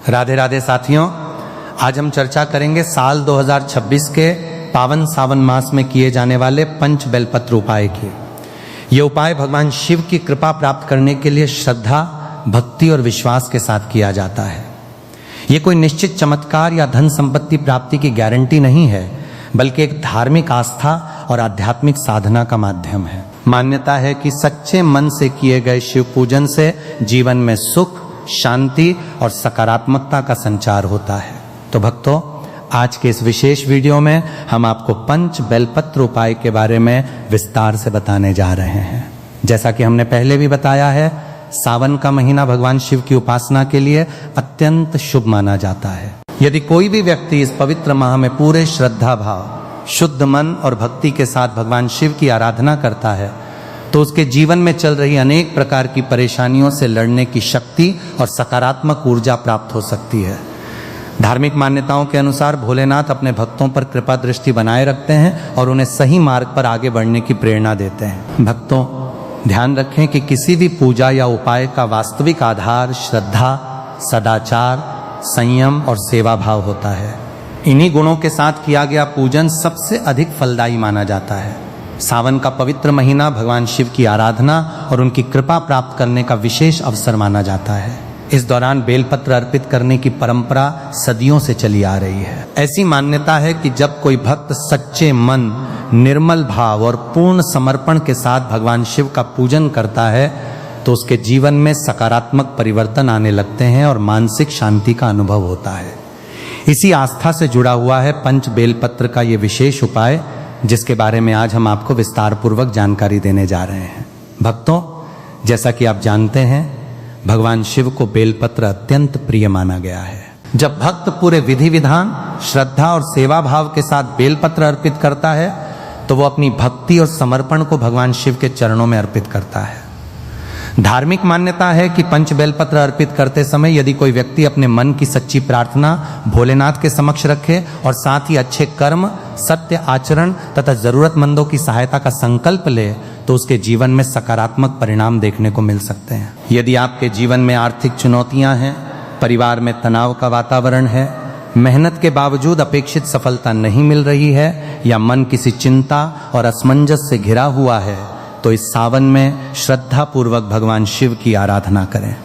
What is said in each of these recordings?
राधे राधे साथियों, आज हम चर्चा करेंगे साल 2026 के पावन सावन मास में किए जाने वाले पंच बेलपत्र उपाय की। ये उपाय भगवान शिव की कृपा प्राप्त करने के लिए श्रद्धा, भक्ति और विश्वास के साथ किया जाता है। ये कोई निश्चित चमत्कार या धन संपत्ति प्राप्ति की गारंटी नहीं है, बल्कि एक धार्मिक आस्था और आध्यात्मिक साधना का माध्यम है। मान्यता है कि सच्चे मन से किए गए शिव पूजन से जीवन में सुख, शांति और सकारात्मकता का संचार होता है। तो भक्तों, आज के इस विशेष वीडियो में हम आपको पंच बेलपत्र उपाय के बारे में विस्तार से बताने जा रहे हैं। जैसा कि हमने पहले भी बताया है, सावन का महीना भगवान शिव की उपासना के लिए अत्यंत शुभ माना जाता है। यदि कोई भी व्यक्ति इस पवित्र माह में पूरे श्रद्धा भाव, शुद्ध मन और भक्ति के साथ भगवान शिव की आराधना करता है, तो उसके जीवन में चल रही अनेक प्रकार की परेशानियों से लड़ने की शक्ति और सकारात्मक ऊर्जा प्राप्त हो सकती है। धार्मिक मान्यताओं के अनुसार भोलेनाथ अपने भक्तों पर कृपा दृष्टि बनाए रखते हैं और उन्हें सही मार्ग पर आगे बढ़ने की प्रेरणा देते हैं। भक्तों, ध्यान रखें कि किसी भी पूजा या उपाय का वास्तविक आधार श्रद्धा, सदाचार, संयम और सेवा भाव होता है। इन्हीं गुणों के साथ किया गया पूजन सबसे अधिक फलदायी माना जाता है। सावन का पवित्र महीना भगवान शिव की आराधना और उनकी कृपा प्राप्त करने का विशेष अवसर माना जाता है। इस दौरान बेलपत्र अर्पित करने की परंपरा सदियों से चली आ रही है। ऐसी मान्यता है कि जब कोई भक्त सच्चे मन, निर्मल भाव और पूर्ण समर्पण के साथ भगवान शिव का पूजन करता है, तो उसके जीवन में सकारात्मक परिवर्तन आने लगते हैं और मानसिक शांति का अनुभव होता है। इसी आस्था से जुड़ा हुआ है पंच बेलपत्र का ये विशेष उपाय, जिसके बारे में आज हम आपको विस्तार पूर्वक जानकारी देने जा रहे हैं। भक्तों, जैसा कि आप जानते हैं, भगवान शिव को बेलपत्र अत्यंत प्रिय माना गया है। जब भक्त पूरे विधि विधान, श्रद्धा और सेवा भाव के साथ बेलपत्र अर्पित करता है, तो वो अपनी भक्ति और समर्पण को भगवान शिव के चरणों में अर्पित करता है। धार्मिक मान्यता है कि पंच बेलपत्र अर्पित करते समय यदि कोई व्यक्ति अपने मन की सच्ची प्रार्थना भोलेनाथ के समक्ष रखे और साथ ही अच्छे कर्म, सत्य आचरण तथा जरूरतमंदों की सहायता का संकल्प ले, तो उसके जीवन में सकारात्मक परिणाम देखने को मिल सकते हैं। यदि आपके जीवन में आर्थिक चुनौतियां हैं, परिवार में तनाव का वातावरण है, मेहनत के बावजूद अपेक्षित सफलता नहीं मिल रही है, या मन किसी चिंता और असमंजस से घिरा हुआ है, तो इस सावन में श्रद्धा पूर्वक भगवान शिव की आराधना करें।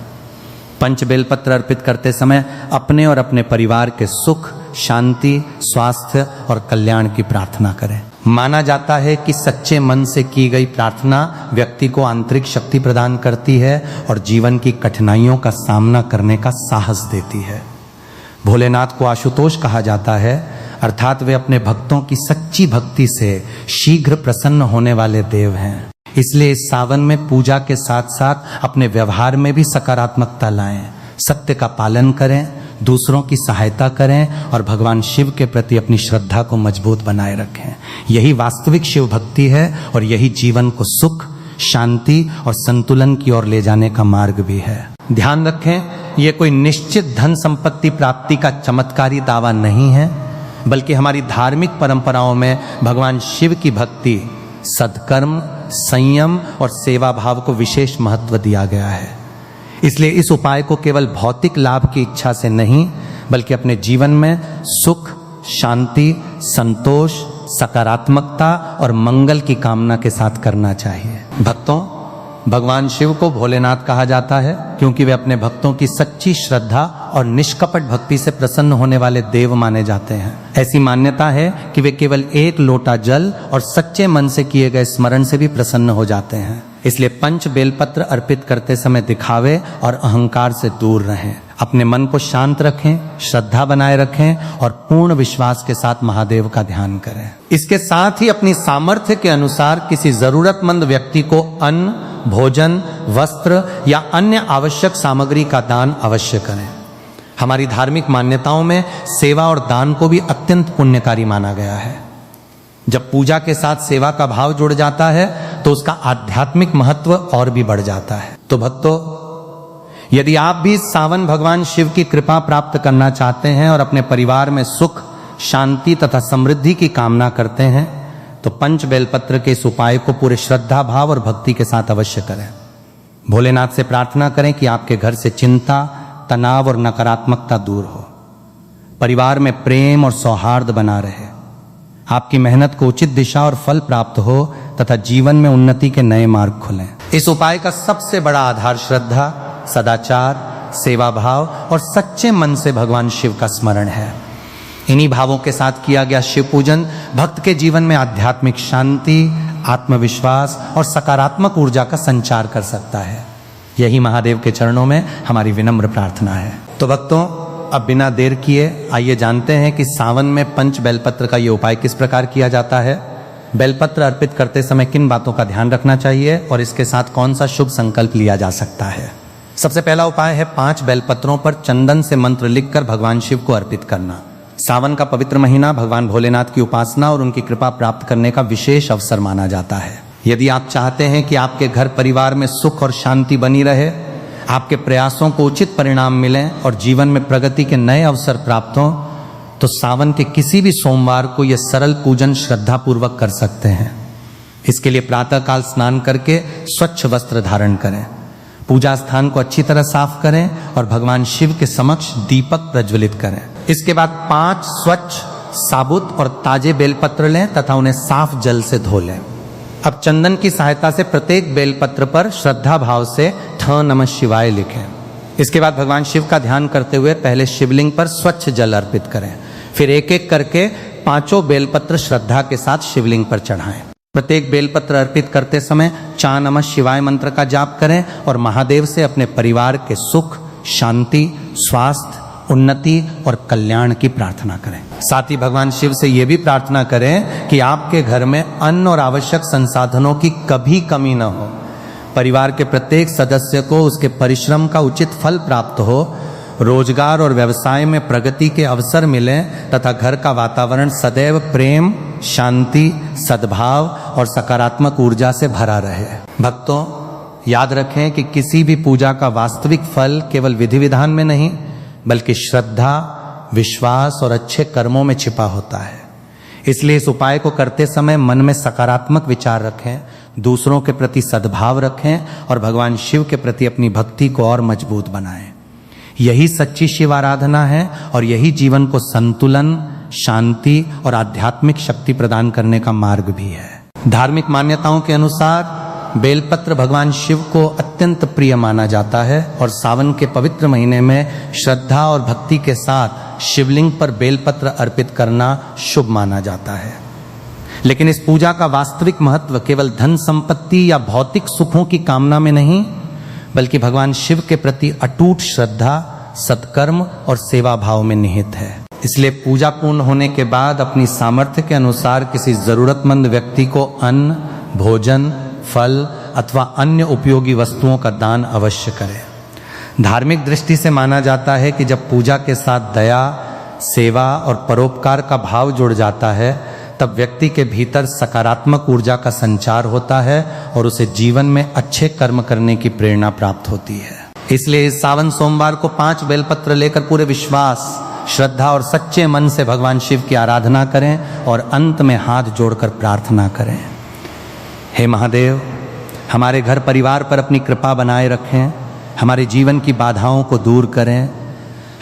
पंच बेलपत्र अर्पित करते समय अपने और अपने परिवार के सुख, शांति, स्वास्थ्य और कल्याण की प्रार्थना करें। माना जाता है कि सच्चे मन से की गई प्रार्थना व्यक्ति को आंतरिक शक्ति प्रदान करती है और जीवन की कठिनाइयों का सामना करने का साहस देती है। भोलेनाथ को आशुतोष कहा जाता है, अर्थात वे अपने भक्तों की सच्ची भक्ति से शीघ्र प्रसन्न होने वाले देव हैं। इसलिए इस सावन में पूजा के साथ साथ अपने व्यवहार में भी सकारात्मकता लाएं, सत्य का पालन करें, दूसरों की सहायता करें और भगवान शिव के प्रति अपनी श्रद्धा को मजबूत बनाए रखें। यही वास्तविक शिव भक्ति है और यही जीवन को सुख, शांति और संतुलन की ओर ले जाने का मार्ग भी है। ध्यान रखें, यह कोई निश्चित धन संपत्ति प्राप्ति का चमत्कारी दावा नहीं है, बल्कि हमारी धार्मिक परंपराओं में भगवान शिव की भक्ति, सद्कर्म, संयम और सेवा भाव को विशेष महत्व दिया गया है। इसलिए इस उपाय को केवल भौतिक लाभ की इच्छा से नहीं, बल्कि अपने जीवन में सुख, शांति, संतोष, सकारात्मकता और मंगल की कामना के साथ करना चाहिए। भक्तों, भगवान शिव को भोलेनाथ कहा जाता है क्योंकि वे अपने भक्तों की सच्ची श्रद्धा और निष्कपट भक्ति से प्रसन्न होने वाले देव माने जाते हैं। ऐसी मान्यता है कि वे केवल एक लोटा जल और सच्चे मन से किए गए स्मरण से भी प्रसन्न हो जाते हैं। इसलिए पंच बेलपत्र अर्पित करते समय दिखावे और अहंकार से दूर रहें। अपने मन को शांत रखें, श्रद्धा बनाए रखें और पूर्ण विश्वास के साथ महादेव का ध्यान करें। इसके साथ ही अपनी सामर्थ्य के अनुसार किसी जरूरतमंद व्यक्ति को अन्न, भोजन, वस्त्र या अन्य आवश्यक सामग्री का दान अवश्य करें। हमारी धार्मिक मान्यताओं में सेवा और दान को भी अत्यंत पुण्यकारी माना गया है। जब पूजा के साथ सेवा का भाव जुड़ जाता है, तो उसका आध्यात्मिक महत्व और भी बढ़ जाता है। तो भक्तों, यदि आप भी सावन भगवान शिव की कृपा प्राप्त करना चाहते हैं और अपने परिवार में सुख, शांति तथा समृद्धि की कामना करते हैं, तो पंच बेलपत्र के इस उपाय को पूरे श्रद्धा भाव और भक्ति के साथ अवश्य करें। भोलेनाथ से प्रार्थना करें कि आपके घर से चिंता, तनाव और नकारात्मकता दूर हो, परिवार में प्रेम और सौहार्द बना रहे, आपकी मेहनत को उचित दिशा और फल प्राप्त हो तथा जीवन में उन्नति के नए मार्ग खुलें। इस उपाय का सबसे बड़ा आधार श्रद्धा, सदाचार, सेवा भाव और सच्चे मन से भगवान शिव का स्मरण है। इन्हीं भावों के साथ किया गया शिव पूजन भक्त के जीवन में आध्यात्मिक शांति, आत्मविश्वास और सकारात्मक ऊर्जा का संचार कर सकता है। यही महादेव के चरणों में हमारी विनम्र प्रार्थना है। तो भक्तों, अब बिना देर किए आइए जानते हैं कि सावन में पंच बेलपत्र का ये उपाय किस प्रकार किया जाता है। बेलपत्र अर्पित करते समय किन बातों का ध्यान रखना चाहिए और इसके साथ कौन सा शुभ संकल्प लिया जा सकता है। सबसे पहला उपाय है 5 बेलपत्रों पर चंदन से मंत्र लिखकर भगवान शिव को अर्पित करना। सावन का पवित्र महीना भगवान भोलेनाथ की उपासना और उनकी कृपा प्राप्त करने का विशेष अवसर माना जाता है। यदि आप चाहते हैं कि आपके घर परिवार में सुख और शांति बनी रहे, आपके प्रयासों को उचित परिणाम मिलें और जीवन में प्रगति के नए अवसर प्राप्त हों, तो सावन के किसी भी सोमवार को यह सरल पूजन श्रद्धा पूर्वक कर सकते हैं। इसके लिए प्रातःकाल स्नान करके स्वच्छ वस्त्र धारण करें, पूजा स्थान को अच्छी तरह साफ करें और भगवान शिव के समक्ष दीपक प्रज्वलित करें। इसके बाद 5 स्वच्छ, साबुत और ताजे बेलपत्र लें तथा उन्हें साफ जल से धो लें। अब चंदन की सहायता से प्रत्येक बेलपत्र पर श्रद्धा भाव से ठ नमः शिवाय लिखें। इसके बाद भगवान शिव का ध्यान करते हुए पहले शिवलिंग पर स्वच्छ जल अर्पित करें, फिर एक एक करके 5 बेलपत्र श्रद्धा के साथ शिवलिंग पर चढ़ाएं। प्रत्येक बेलपत्र अर्पित करते समय चा नमः शिवाय मंत्र का जाप करें और महादेव से अपने परिवार के सुख, शांति, स्वास्थ्य, उन्नति और कल्याण की प्रार्थना करें। साथ ही भगवान शिव से यह भी प्रार्थना करें कि आपके घर में अन्न और आवश्यक संसाधनों की कभी कमी न हो, परिवार के प्रत्येक सदस्य को उसके परिश्रम का उचित फल प्राप्त हो, रोजगार और व्यवसाय में प्रगति के अवसर मिलें तथा घर का वातावरण सदैव प्रेम, शांति, सद्भाव और सकारात्मक ऊर्जा से भरा रहे। भक्तों, याद रखें कि किसी भी पूजा का वास्तविक फल केवल विधि विधान में नहीं बल्कि श्रद्धा, विश्वास और अच्छे कर्मों में छिपा होता है। इसलिए इस उपाय को करते समय मन में सकारात्मक विचार रखें, दूसरों के प्रति सद्भाव रखें और भगवान शिव के प्रति अपनी भक्ति को और मजबूत बनाएं। यही सच्ची शिव आराधना है और यही जीवन को संतुलन, शांति और आध्यात्मिक शक्ति प्रदान करने का मार्ग भी है। धार्मिक मान्यताओं के अनुसार बेलपत्र भगवान शिव को अत्यंत प्रिय माना जाता है और सावन के पवित्र महीने में श्रद्धा और भक्ति के साथ शिवलिंग पर बेलपत्र अर्पित करना शुभ माना जाता है। लेकिन इस पूजा का वास्तविक महत्व केवल धन संपत्ति या भौतिक सुखों की कामना में नहीं बल्कि भगवान शिव के प्रति अटूट श्रद्धा, सत्कर्म और सेवा भाव में निहित है। इसलिए पूजा पूर्ण होने के बाद अपनी सामर्थ्य के अनुसार किसी जरूरतमंद व्यक्ति को अन्न, भोजन, फल अथवा अन्य उपयोगी वस्तुओं का दान अवश्य करें। धार्मिक दृष्टि से माना जाता है कि जब पूजा के साथ दया, सेवा और परोपकार का भाव जुड़ जाता है तब व्यक्ति के भीतर सकारात्मक ऊर्जा का संचार होता है और उसे जीवन में अच्छे कर्म करने की प्रेरणा प्राप्त होती है। इसलिए इस सावन सोमवार को 5 बेलपत्र लेकर पूरे विश्वास, श्रद्धा और सच्चे मन से भगवान शिव की आराधना करें और अंत में हाथ जोड़कर प्रार्थना करें। हे महादेव, हमारे घर परिवार पर अपनी कृपा बनाए रखें, हमारे जीवन की बाधाओं को दूर करें,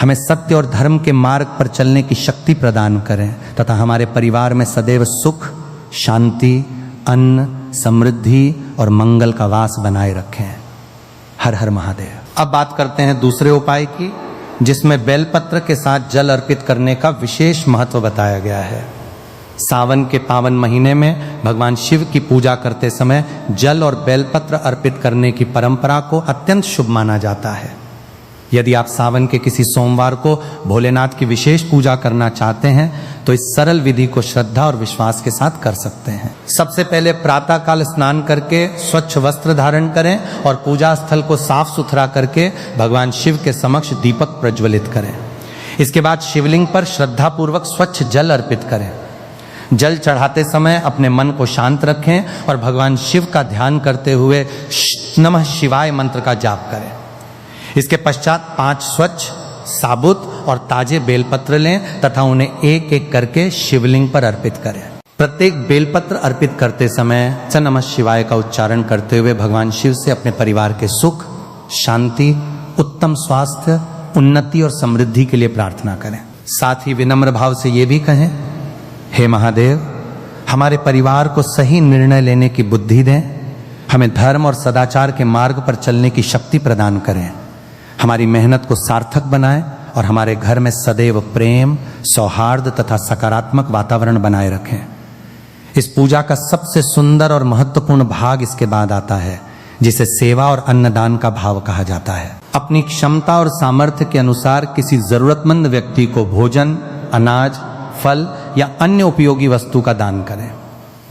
हमें सत्य और धर्म के मार्ग पर चलने की शक्ति प्रदान करें तथा हमारे परिवार में सदैव सुख, शांति, अन्न, समृद्धि और मंगल का वास बनाए रखें। हर हर महादेव। अब बात करते हैं दूसरे उपाय की, जिसमें बेलपत्र के साथ जल अर्पित करने का विशेष महत्व बताया गया है। सावन के पावन महीने में भगवान शिव की पूजा करते समय जल और बेलपत्र अर्पित करने की परंपरा को अत्यंत शुभ माना जाता है। यदि आप सावन के किसी सोमवार को भोलेनाथ की विशेष पूजा करना चाहते हैं तो इस सरल विधि को श्रद्धा और विश्वास के साथ कर सकते हैं। सबसे पहले प्रातःकाल स्नान करके स्वच्छ वस्त्र धारण करें और पूजा स्थल को साफ सुथरा करके भगवान शिव के समक्ष दीपक प्रज्वलित करें। इसके बाद शिवलिंग पर श्रद्धा पूर्वक स्वच्छ जल अर्पित करें। जल चढ़ाते समय अपने मन को शांत रखें और भगवान शिव का ध्यान करते हुए नमः शिवाय मंत्र का जाप करें। इसके पश्चात 5 स्वच्छ, साबुत और ताजे बेलपत्र लें तथा उन्हें एक एक करके शिवलिंग पर अर्पित करें। प्रत्येक बेलपत्र अर्पित करते समय च नमः शिवाय का उच्चारण करते हुए भगवान शिव से अपने परिवार के सुख, शांति, उत्तम स्वास्थ्य, उन्नति और समृद्धि के लिए प्रार्थना करें। साथ ही विनम्र भाव से ये भी कहें, हे महादेव, हमारे परिवार को सही निर्णय लेने की बुद्धि दें, हमें धर्म और सदाचार के मार्ग पर चलने की शक्ति प्रदान करें, हमारी मेहनत को सार्थक बनाएं और हमारे घर में सदैव प्रेम, सौहार्द तथा सकारात्मक वातावरण बनाए रखें। इस पूजा का सबसे सुंदर और महत्वपूर्ण भाग इसके बाद आता है, जिसे सेवा और अन्नदान का भाव कहा जाता है। अपनी क्षमता और सामर्थ्य के अनुसार किसी जरूरतमंद व्यक्ति को भोजन, अनाज, फल या अन्य उपयोगी वस्तु का दान करें।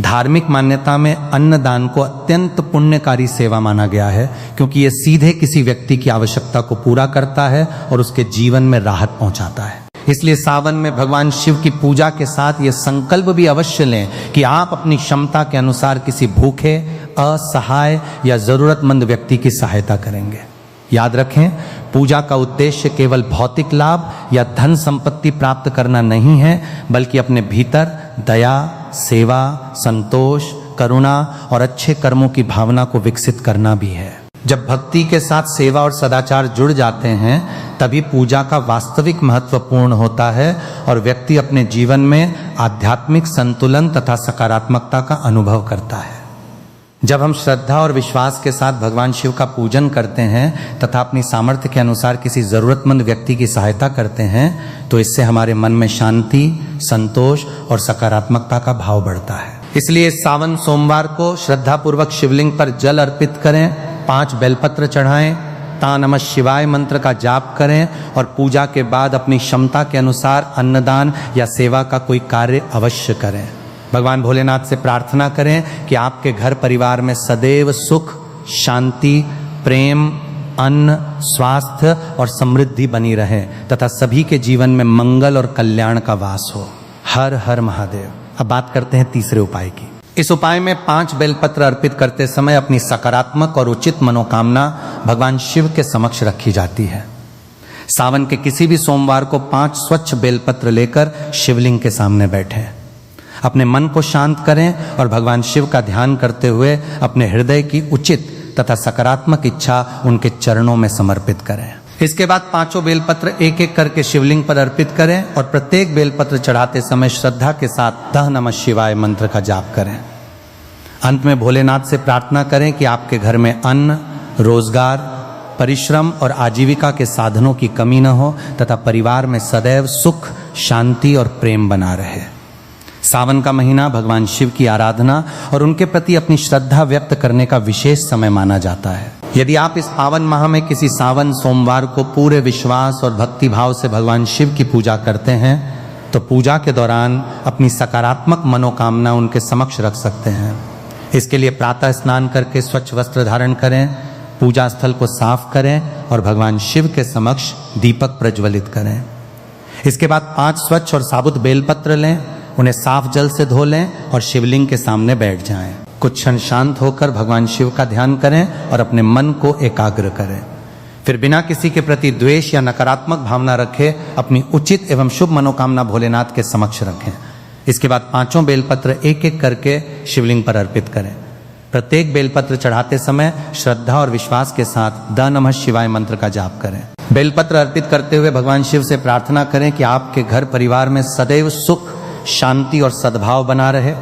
धार्मिक मान्यता में अन्नदान को अत्यंत पुण्यकारी सेवा माना गया है, क्योंकि यह सीधे किसी व्यक्ति की आवश्यकता को पूरा करता है और उसके जीवन में राहत पहुंचाता है। इसलिए सावन में भगवान शिव की पूजा के साथ ये संकल्प भी अवश्य लें कि आप अपनी क्षमता के अनुसार किसी भूखे, असहाय या जरूरतमंद व्यक्ति की सहायता करेंगे। याद रखें, पूजा का उद्देश्य केवल भौतिक लाभ या धन संपत्ति प्राप्त करना नहीं है, बल्कि अपने भीतर दया, सेवा, संतोष, करुणा और अच्छे कर्मों की भावना को विकसित करना भी है। जब भक्ति के साथ सेवा और सदाचार जुड़ जाते हैं, तभी पूजा का वास्तविक महत्व पूर्ण होता है और व्यक्ति अपने जीवन में आध्यात्मिक संतुलन तथा सकारात्मकता का अनुभव करता है। जब हम श्रद्धा और विश्वास के साथ भगवान शिव का पूजन करते हैं तथा अपनी सामर्थ्य के अनुसार किसी जरूरतमंद व्यक्ति की सहायता करते हैं, तो इससे हमारे मन में शांति, संतोष और सकारात्मकता का भाव बढ़ता है। इसलिए सावन सोमवार को श्रद्धा पूर्वक शिवलिंग पर जल अर्पित करें, 5 बेलपत्र चढ़ाएं, ता नमः शिवाय मंत्र का जाप करें और पूजा के बाद अपनी क्षमता के अनुसार अन्नदान या सेवा का कोई कार्य अवश्य करें। भगवान भोलेनाथ से प्रार्थना करें कि आपके घर परिवार में सदैव सुख, शांति, प्रेम, अन्न, स्वास्थ्य और समृद्धि बनी रहे तथा सभी के जीवन में मंगल और कल्याण का वास हो। हर हर महादेव। अब बात करते हैं तीसरे उपाय की। इस उपाय में 5 बेलपत्र अर्पित करते समय अपनी सकारात्मक और उचित मनोकामना भगवान शिव के समक्ष रखी जाती है। सावन के किसी भी सोमवार को 5 स्वच्छ बेलपत्र लेकर शिवलिंग के सामने बैठें। अपने मन को शांत करें और भगवान शिव का ध्यान करते हुए अपने हृदय की उचित तथा सकारात्मक इच्छा उनके चरणों में समर्पित करें। इसके बाद 5 बेलपत्र एक एक करके शिवलिंग पर अर्पित करें और प्रत्येक बेलपत्र चढ़ाते समय श्रद्धा के साथ ता नमः शिवाय मंत्र का जाप करें। अंत में भोलेनाथ से प्रार्थना करें कि आपके घर में अन्न, रोजगार, परिश्रम और आजीविका के साधनों की कमी न हो तथा परिवार में सदैव सुख, शांति और प्रेम बना रहे। सावन का महीना भगवान शिव की आराधना और उनके प्रति अपनी श्रद्धा व्यक्त करने का विशेष समय माना जाता है। यदि आप इस पावन माह में किसी सावन सोमवार को पूरे विश्वास और भक्ति भाव से भगवान शिव की पूजा करते हैं, तो पूजा के दौरान अपनी सकारात्मक मनोकामना उनके समक्ष रख सकते हैं। इसके लिए प्रातः स्नान करके स्वच्छ वस्त्र धारण करें, पूजा स्थल को साफ करें और भगवान शिव के समक्ष दीपक प्रज्वलित करें। इसके बाद 5 स्वच्छ और साबुत बेलपत्र लें, उन्हें साफ जल से धो लें और शिवलिंग के सामने बैठ जाएं। कुछ क्षण शांत होकर भगवान शिव का ध्यान करें और अपने मन को एकाग्र करें। फिर बिना किसी के प्रति द्वेष या नकारात्मक भावना रखे अपनी उचित एवं शुभ मनोकामना भोलेनाथ के समक्ष रखें। इसके बाद 5 बेलपत्र एक एक करके शिवलिंग पर अर्पित करें। प्रत्येक बेलपत्र चढ़ाते समय श्रद्धा और विश्वास के साथ द नमः शिवाय मंत्र का जाप करें। बेलपत्र अर्पित करते हुए भगवान शिव से प्रार्थना करें कि आपके घर परिवार में सदैव सुख, शांति और सद्भाव बना रहे,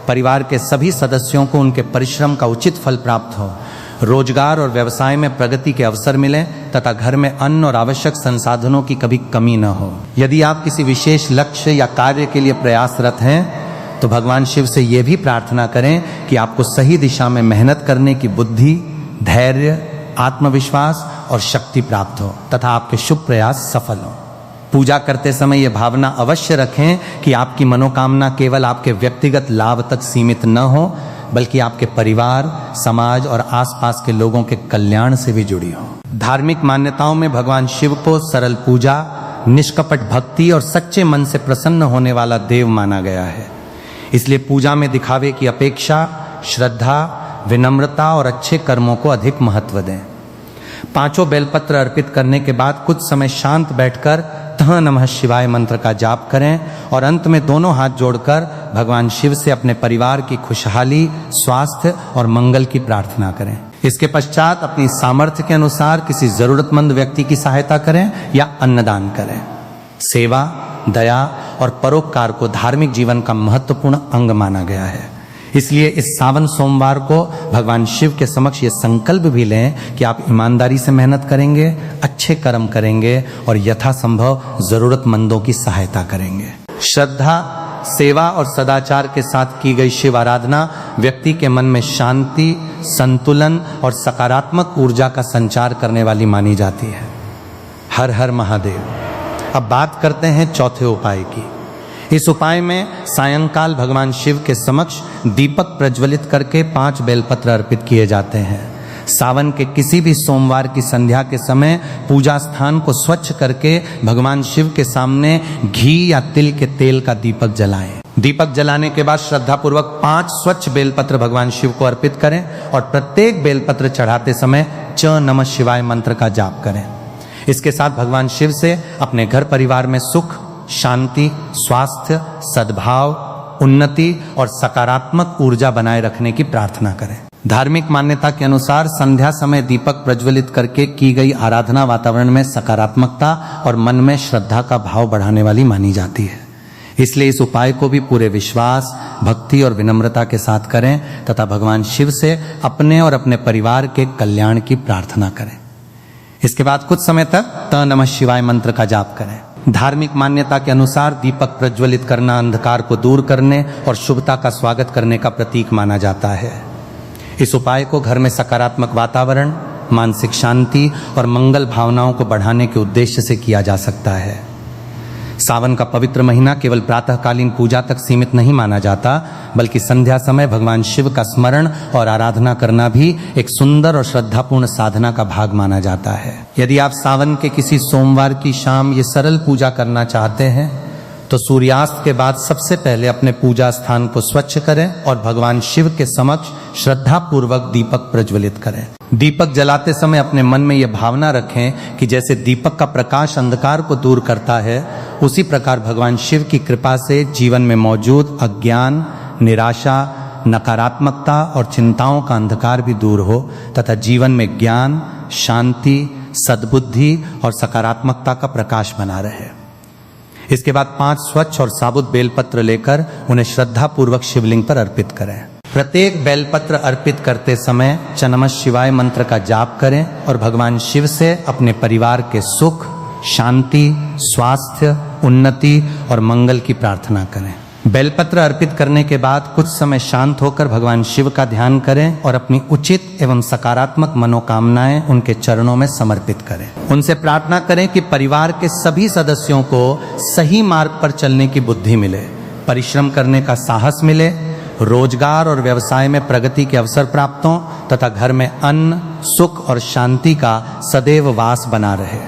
परिवार के सभी सदस्यों को उनके परिश्रम का उचित फल प्राप्त हो, रोजगार और व्यवसाय में प्रगति के अवसर मिले तथा घर में अन्न और आवश्यक संसाधनों की कभी कमी न हो। यदि आप किसी विशेष लक्ष्य या कार्य के लिए प्रयासरत हैं, तो भगवान शिव से ये भी प्रार्थना करें कि आपको सही दिशा में मेहनत करने की बुद्धि, धैर्य, आत्मविश्वास और शक्ति प्राप्त हो तथा आपके शुभ प्रयास सफल हो। पूजा करते समय यह भावना अवश्य रखें कि आपकी मनोकामना केवल आपके व्यक्तिगत लाभ तक सीमित न हो, बल्कि आपके परिवार, समाज और आसपास के लोगों के कल्याण से भी जुड़ी हो। धार्मिक मान्यताओं में भगवान शिव को सरल पूजा, निष्कपट भक्ति और सच्चे मन से प्रसन्न होने वाला देव माना गया है। इसलिए पूजा में दिखावे की अपेक्षा श्रद्धा, विनम्रता और अच्छे कर्मों को अधिक महत्व दें। 5 बेलपत्र अर्पित करने के बाद कुछ समय शांत बैठकर ता नमः शिवाय मंत्र का जाप करें और अंत में दोनों हाथ जोड़कर भगवान शिव से अपने परिवार की खुशहाली, स्वास्थ्य और मंगल की प्रार्थना करें। इसके पश्चात अपनी सामर्थ्य के अनुसार किसी जरूरतमंद व्यक्ति की सहायता करें या अन्नदान करें। सेवा, दया और परोपकार को धार्मिक जीवन का महत्वपूर्ण अंग माना गया है। इसलिए इस सावन सोमवार को भगवान शिव के समक्ष ये संकल्प भी लें कि आप ईमानदारी से मेहनत करेंगे, अच्छे कर्म करेंगे और यथासंभव जरूरतमंदों की सहायता करेंगे। श्रद्धा, सेवा और सदाचार के साथ की गई शिव आराधना व्यक्ति के मन में शांति, संतुलन और सकारात्मक ऊर्जा का संचार करने वाली मानी जाती है। हर हर महादेव। अब बात करते हैं चौथे उपाय की। इस उपाय में सायंकाल भगवान शिव के समक्ष दीपक प्रज्वलित करके 5 बेलपत्र अर्पित किए जाते हैं। सावन के किसी भी सोमवार की संध्या के समय पूजा स्थान को स्वच्छ करके भगवान शिव के सामने घी या तिल के तेल का दीपक जलाएं। दीपक जलाने के बाद श्रद्धा पूर्वक 5 स्वच्छ बेलपत्र भगवान शिव को अर्पित करें और प्रत्येक बेलपत्र चढ़ाते समय च नमः शिवाय मंत्र का जाप करें। इसके साथ भगवान शिव से अपने घर परिवार में सुख, शांति, स्वास्थ्य, सद्भाव, उन्नति और सकारात्मक ऊर्जा बनाए रखने की प्रार्थना करें। धार्मिक मान्यता के अनुसार संध्या समय दीपक प्रज्वलित करके की गई आराधना वातावरण में सकारात्मकता और मन में श्रद्धा का भाव बढ़ाने वाली मानी जाती है। इसलिए इस उपाय को भी पूरे विश्वास, भक्ति और विनम्रता के साथ करें तथा भगवान शिव से अपने और अपने परिवार के कल्याण की प्रार्थना करें। इसके बाद कुछ समय तक त नमः शिवाय मंत्र का जाप करें। धार्मिक मान्यता के अनुसार दीपक प्रज्वलित करना अंधकार को दूर करने और शुभता का स्वागत करने का प्रतीक माना जाता है। इस उपाय को घर में सकारात्मक वातावरण, मानसिक शांति और मंगल भावनाओं को बढ़ाने के उद्देश्य से किया जा सकता है। सावन का पवित्र महीना केवल प्रातःकालीन पूजा तक सीमित नहीं माना जाता, बल्कि संध्या समय भगवान शिव का स्मरण और आराधना करना भी एक सुंदर और श्रद्धापूर्ण साधना का भाग माना जाता है। यदि आप सावन के किसी सोमवार की शाम ये सरल पूजा करना चाहते हैं तो सूर्यास्त के बाद सबसे पहले अपने पूजा स्थान को स्वच्छ करें और भगवान शिव के समक्ष श्रद्धा पूर्वक दीपक प्रज्वलित करें। दीपक जलाते समय अपने मन में यह भावना रखें कि जैसे दीपक का प्रकाश अंधकार को दूर करता है, उसी प्रकार भगवान शिव की कृपा से जीवन में मौजूद अज्ञान, निराशा, नकारात्मकता और चिंताओं का अंधकार भी दूर हो तथा जीवन में ज्ञान, शांति, सद्बुद्धि और सकारात्मकता का प्रकाश बना रहे। इसके बाद 5 स्वच्छ और साबुत बेलपत्र लेकर उन्हें श्रद्धा पूर्वक शिवलिंग पर अर्पित करें। प्रत्येक बेलपत्र अर्पित करते समय च नमः शिवाय मंत्र का जाप करें और भगवान शिव से अपने परिवार के सुख, शांति, स्वास्थ्य, उन्नति और मंगल की प्रार्थना करें। बेलपत्र अर्पित करने के बाद कुछ समय शांत होकर भगवान शिव का ध्यान करें और अपनी उचित एवं सकारात्मक मनोकामनाएं उनके चरणों में समर्पित करें। उनसे प्रार्थना करें कि परिवार के सभी सदस्यों को सही मार्ग पर चलने की बुद्धि मिले, परिश्रम करने का साहस मिले, रोजगार और व्यवसाय में प्रगति के अवसर प्राप्त हों तथा घर में अन्न, सुख और शांति का सदैव वास बना रहे।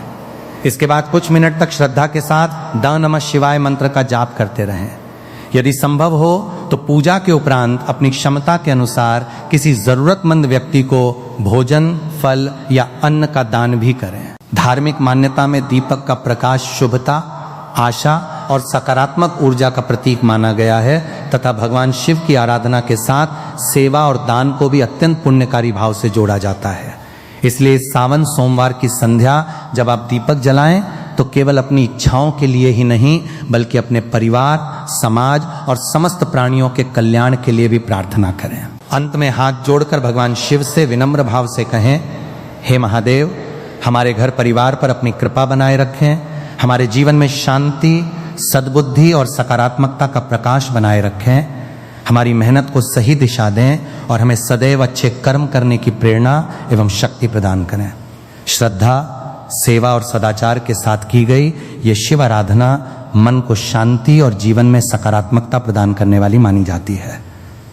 इसके बाद कुछ मिनट तक श्रद्धा के साथ द नमः शिवाय मंत्र का जाप करते रहें। यदि संभव हो तो पूजा के उपरांत अपनी क्षमता के अनुसार किसी जरूरतमंद व्यक्ति को भोजन, फल या अन्न का दान भी करें। धार्मिक मान्यता में दीपक का प्रकाश शुभता, आशा और सकारात्मक ऊर्जा का प्रतीक माना गया है तथा भगवान शिव की आराधना के साथ सेवा और दान को भी अत्यंत पुण्यकारी भाव से जोड़ा जाता है। इसलिए सावन सोमवार की संध्या जब आप दीपक जलाएं तो केवल अपनी इच्छाओं के लिए ही नहीं बल्कि अपने परिवार, समाज और समस्त प्राणियों के कल्याण के लिए भी प्रार्थना करें। अंत में हाथ जोड़कर भगवान शिव से विनम्र भाव से कहें, हे महादेव, हमारे घर परिवार पर अपनी कृपा बनाए रखें, हमारे जीवन में शांति, सद्बुद्धि और सकारात्मकता का प्रकाश बनाए रखें, हमारी मेहनत को सही दिशा दें और हमें सदैव अच्छे कर्म करने की प्रेरणा एवं शक्ति प्रदान करें। श्रद्धा, सेवा और सदाचार के साथ की गई ये शिव आराधना मन को शांति और जीवन में सकारात्मकता प्रदान करने वाली मानी जाती है।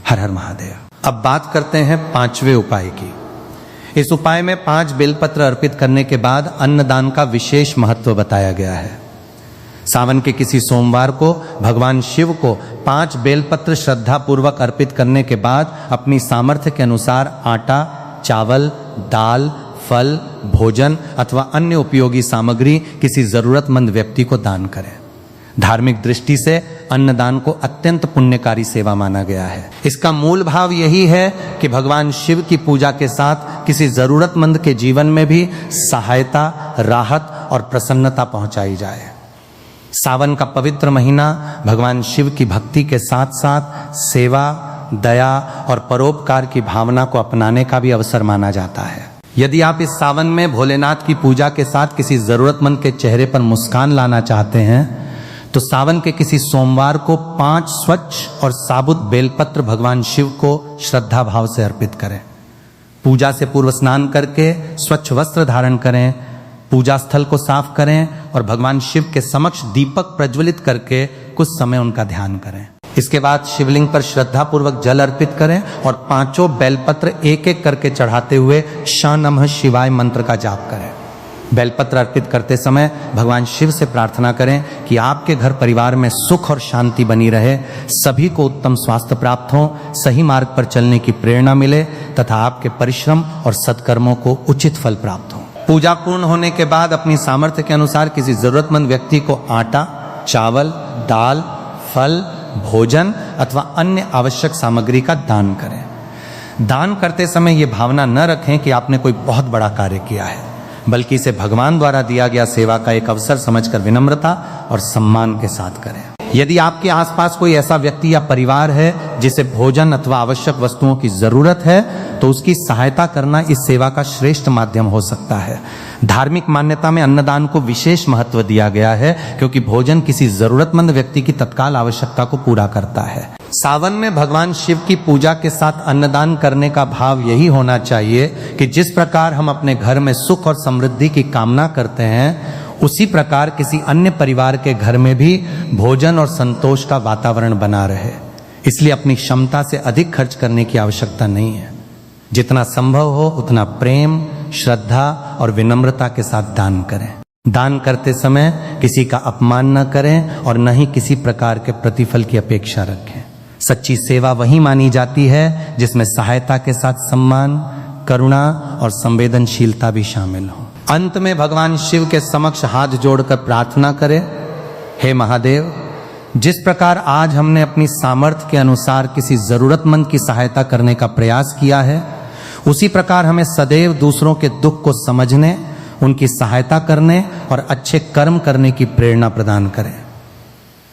हर हर महादेव। अब बात करते हैं 5वें उपाय की। इस उपाय में 5 बेलपत्र अर्पित करने के बाद अन्नदान का विशेष महत्व बताया गया है। सावन के किसी सोमवार को भगवान शिव को 5 बेलपत्र श्रद्धा पूर्वक अर्पित करने के बाद अपनी सामर्थ्य के अनुसार आटा, चावल, दाल, फल, भोजन अथवा अन्य उपयोगी सामग्री किसी जरूरतमंद व्यक्ति को दान करें। धार्मिक दृष्टि से अन्नदान को अत्यंत पुण्यकारी सेवा माना गया है। इसका मूल भाव यही है कि भगवान शिव की पूजा के साथ किसी जरूरतमंद के जीवन में भी सहायता, राहत और प्रसन्नता पहुंचाई जाए। सावन का पवित्र महीना भगवान शिव की भक्ति के साथ साथ सेवा, दया और परोपकार की भावना को अपनाने का भी अवसर माना जाता है। यदि आप इस सावन में भोलेनाथ की पूजा के साथ किसी जरूरतमंद के चेहरे पर मुस्कान लाना चाहते हैं तो सावन के किसी सोमवार को 5 स्वच्छ और साबुत बेलपत्र भगवान शिव को श्रद्धा भाव से अर्पित करें। पूजा से पूर्व स्नान करके स्वच्छ वस्त्र धारण करें, पूजा स्थल को साफ करें और भगवान शिव के समक्ष दीपक प्रज्वलित करके कुछ समय उनका ध्यान करें। इसके बाद शिवलिंग पर श्रद्धा पूर्वक जल अर्पित करें और 5 बेलपत्र एक एक करके चढ़ाते हुए श नमः शिवाय मंत्र का जाप करें। बेलपत्र अर्पित करते समय भगवान शिव से प्रार्थना करें कि आपके घर परिवार में सुख और शांति बनी रहे, सभी को उत्तम स्वास्थ्य प्राप्त हो, सही मार्ग पर चलने की प्रेरणा मिले तथा आपके परिश्रम और सत्कर्मों को उचित फल प्राप्त हो। पूजा पूर्ण होने के बाद अपनी सामर्थ्य के अनुसार किसी जरूरतमंद व्यक्ति को आटा, चावल, दाल, फल, भोजन अथवा अन्य आवश्यक सामग्री का दान करें। दान करते समय ये भावना न रखें कि आपने कोई बहुत बड़ा कार्य किया है, बल्कि इसे भगवान द्वारा दिया गया सेवा का एक अवसर समझकर विनम्रता और सम्मान के साथ करें। यदि आपके आसपास कोई ऐसा व्यक्ति या परिवार है जिसे भोजन अथवा आवश्यक वस्तुओं की जरूरत है तो उसकी सहायता करना इस सेवा का श्रेष्ठ माध्यम हो सकता है। धार्मिक मान्यता में अन्नदान को विशेष महत्व दिया गया है क्योंकि भोजन किसी जरूरतमंद व्यक्ति की तत्काल आवश्यकता को पूरा करता है। सावन में भगवान शिव की पूजा के साथ अन्नदान करने का भाव यही होना चाहिए कि जिस प्रकार हम अपने घर में सुख और समृद्धि की कामना करते हैं उसी प्रकार किसी अन्य परिवार के घर में भी भोजन और संतोष का वातावरण बना रहे। इसलिए अपनी क्षमता से अधिक खर्च करने की आवश्यकता नहीं है। जितना संभव हो उतना प्रेम, श्रद्धा और विनम्रता के साथ दान करें। दान करते समय किसी का अपमान न करें और न ही किसी प्रकार के प्रतिफल की अपेक्षा रखें। सच्ची सेवा वही मानी जाती है जिसमें सहायता के साथ सम्मान, करुणा और संवेदनशीलता भी शामिल हो। अंत में भगवान शिव के समक्ष हाथ जोड़कर प्रार्थना करें, हे महादेव, जिस प्रकार आज हमने अपनी सामर्थ्य के अनुसार किसी जरूरतमंद की सहायता करने का प्रयास किया है, उसी प्रकार हमें सदैव दूसरों के दुख को समझने, उनकी सहायता करने और अच्छे कर्म करने की प्रेरणा प्रदान करें।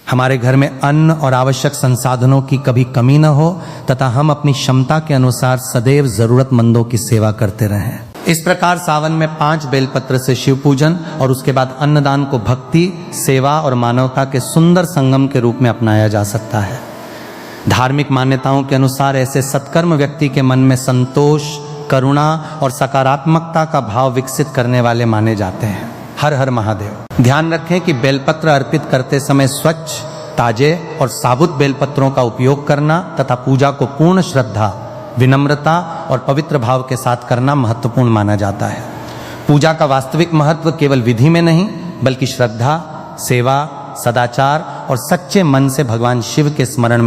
हमारे घर में अन्न और आवश्यक संसाधनों की कभी कमी न हो तथा हम अपनी क्षमता के अनुसार सदैव जरूरतमंदों की सेवा करते रहें। इस प्रकार सावन में 5 बेलपत्र से शिव पूजन और उसके बाद अन्नदान को भक्ति, सेवा और मानवता के सुंदर संगम के रूप में अपनाया जा सकता है। धार्मिक मान्यताओं के अनुसार ऐसे सत्कर्म व्यक्ति के मन में संतोष, करुणा और सकारात्मकता का भाव विकसित करने वाले माने जाते हैं। हर हर महादेव। ध्यान रखें कि बेलपत्र अर्पित करते समय स्वच्छ, ताजे और साबुत बेलपत्रों का उपयोग करना तथा पूजा को पूर्ण श्रद्धा, विनम्रता और पवित्र भाव के साथ करना महत्वपूर्ण माना जाता है। पूजा का वास्तविक महत्व केवल विधि में नहीं बल्कि श्रद्धा, सेवा, सदाचार और सच्चे मन से भगवान शिव के स्मरण में